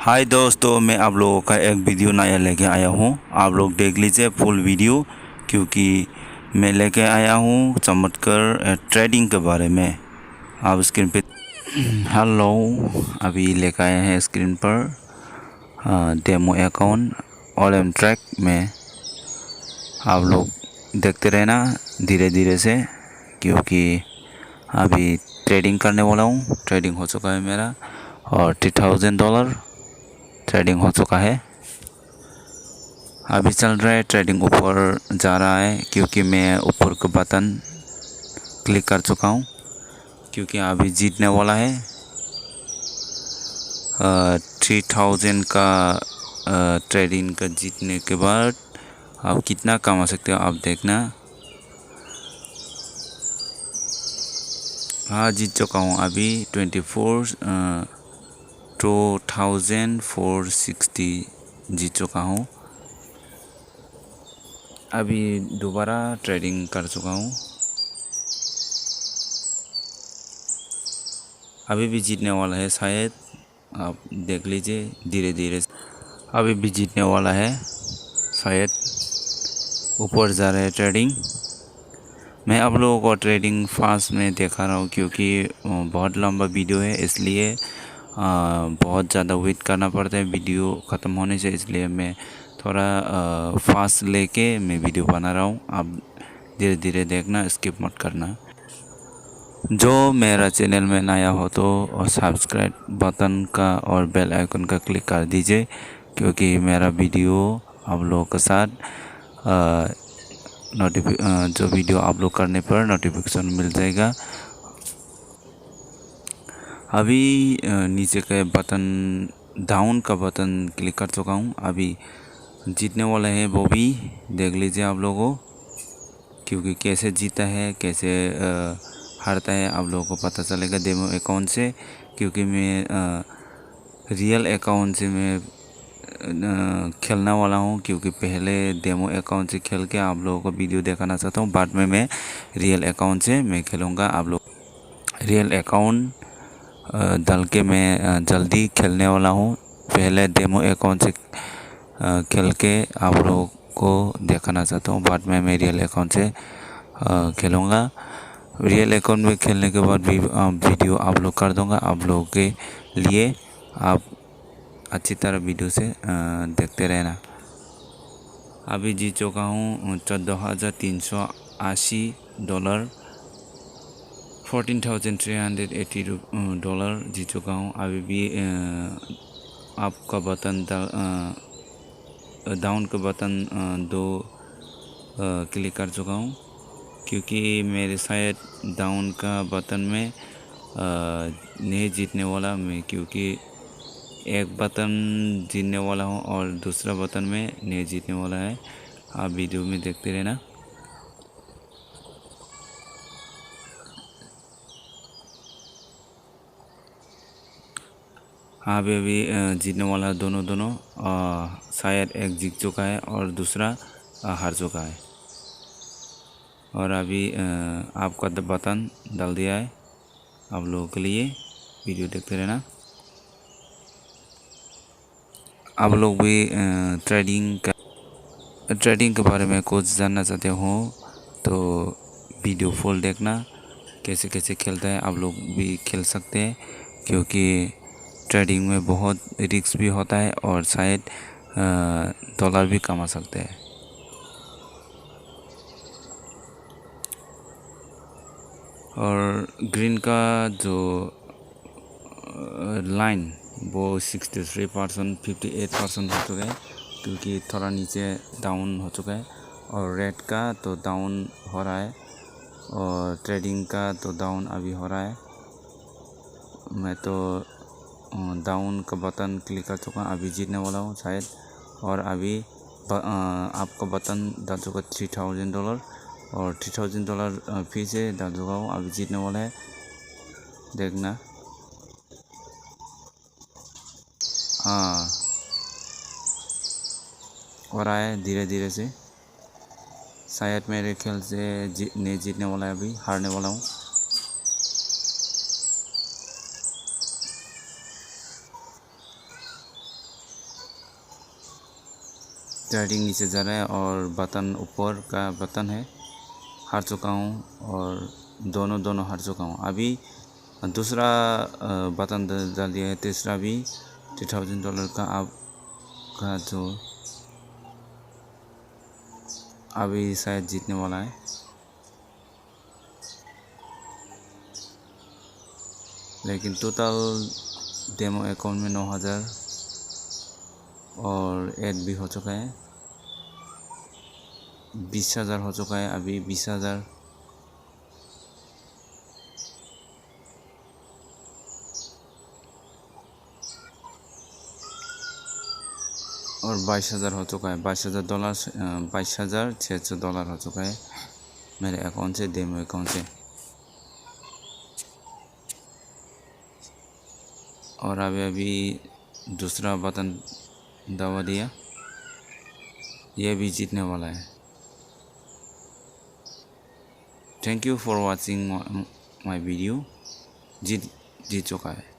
हाय दोस्तों, मैं आप लोगों का एक वीडियो नया लेके आया हूँ। आप लोग देख लीजिए फुल वीडियो, क्योंकि मैं लेके आया हूँ चमत्कार ट्रेडिंग के बारे में। आप स्क्रीन पे हेलो, अभी लेके आए हैं स्क्रीन पर demo account Olymp Trade में। आप लोग देखते रहना धीरे धीरे से, क्योंकि अभी ट्रेडिंग करने वाला हूँ। ट्रेडिंग हो चुका है मेरा और $3000 ट्रेडिंग हो चुका है। अभी चल रहा है, ट्रेडिंग ऊपर जा रहा है, क्योंकि मैं ऊपर का बटन क्लिक कर चुका हूँ, क्योंकि अभी जीतने वाला है 3000 का। ट्रेडिंग का जीतने के बाद आप कितना कमा सकते हो आप देखना। हाँ, जीत चुका हूँ अभी 24,460 जीत चुका हूँ। अभी दोबारा ट्रेडिंग कर चुका हूँ। अभी भी जीतने वाला है शायद, आप देख लीजिए धीरे धीरे। अभी भी जीतने वाला है शायद, ऊपर जा रहा है ट्रेडिंग। मैं आप लोगों को ट्रेडिंग फास्ट में दिखा रहा हूँ, क्योंकि बहुत लंबा वीडियो है, इसलिए बहुत ज़्यादा वेट करना पड़ता है वीडियो ख़त्म होने से। इसलिए मैं थोड़ा फास्ट लेके मैं वीडियो बना रहा हूँ। आप धीरे धीरे देखना, स्किप मत करना। जो मेरा चैनल में नया हो तो सब्सक्राइब बटन का और बेल आइकन का क्लिक कर दीजिए, क्योंकि मेरा वीडियो आप लोगों के साथ जो वीडियो अपलोड करने पर नोटिफिकेशन मिल जाएगा। अभी नीचे के बटन डाउन का बटन क्लिक कर चुका हूँ। अभी जीतने वाला है वो भी देख लीजिए आप लोगों, क्योंकि कैसे जीता है कैसे हारता है आप लोगों को पता चलेगा डेमो अकाउंट से। क्योंकि मैं रियल अकाउंट से मैं खेलने वाला हूँ, क्योंकि पहले डेमो अकाउंट से खेल के आप लोगों को वीडियो दिखाना चाहता हूँ। बाद में मैं रियल अकाउंट से मैं खेलूँगा। आप लोग रियल अकाउंट डाल के मैं जल्दी खेलने वाला हूँ। पहले डेमो अकाउंट से खेल के आप लोगों को दिखाना चाहता हूँ। बाद में मैं रियल अकाउंट से खेलूँगा। रियल अकाउंट में खेलने के बाद भी वीडियो अपलोड कर दूँगा आप लोगों के लिए। आप अच्छी तरह वीडियो से देखते रहना। अभी जीत चुका हूँ $14,380, $14,380 जीत चुका हूँ। अभी भी आपका बटन डाउन का बटन दो क्लिक कर चुका हूँ, क्योंकि मेरे शायद डाउन का बटन में नहीं जीतने वाला मैं, क्योंकि एक बटन जीतने वाला हूँ और दूसरा बटन में नहीं जीतने वाला है। आप वीडियो में देखते रहना। हाँ, अभी जीतने वाला है दोनों शायद एक जीत चुका है और दूसरा हार चुका है। और अभी आपका बटन डाल दिया है आप लोगों के लिए। वीडियो देखते रहना। आप लोग भी ट्रेडिंग के बारे में कुछ जानना चाहते हो तो वीडियो फुल देखना, कैसे कैसे खेलता है। आप लोग भी खेल सकते हैं, क्योंकि ट्रेडिंग में बहुत रिस्क भी होता है और शायद डॉलर भी कमा सकते हैं। और ग्रीन का जो लाइन वो 63% 58% हो चुका है, क्योंकि थोड़ा नीचे डाउन हो चुका है। और रेड का तो डाउन हो रहा है, और ट्रेडिंग का तो डाउन अभी हो रहा है। मैं तो डाउन का बटन क्लिक कर चुका हूँ, अभी जीतने वाला हूँ शायद। और अभी आपका बटन डाल चुका $3000 और $3000 फिर से डाल चुका हूँ। अभी जीतने वाला है, देखना। हाँ, हो रहा है धीरे धीरे से। शायद मेरे ख्याल से नहीं जीतने वाला है, अभी हारने वाला हूँ। स्टार्टिंग नीचे जा रहा है और बटन ऊपर का बटन है, हार चुका हूँ और दोनों हार चुका हूँ। अभी दूसरा बटन डाल दिया है, तीसरा भी $3000 का आपका जो अभी शायद जीतने वाला है। लेकिन टोटल डेमो अकाउंट में 9000 और ऐड भी हो चुका है, 20,000 हो चुका है। अभी 20,000 और $22,000 हो चुका है। $22,600 हो चुका है मेरे अकाउंट से, डेमो अकाउंट से। और अभी दूसरा बटन दबा दिया, ये भी जीतने वाला है। Thank you for watching my video. जीत चुका है।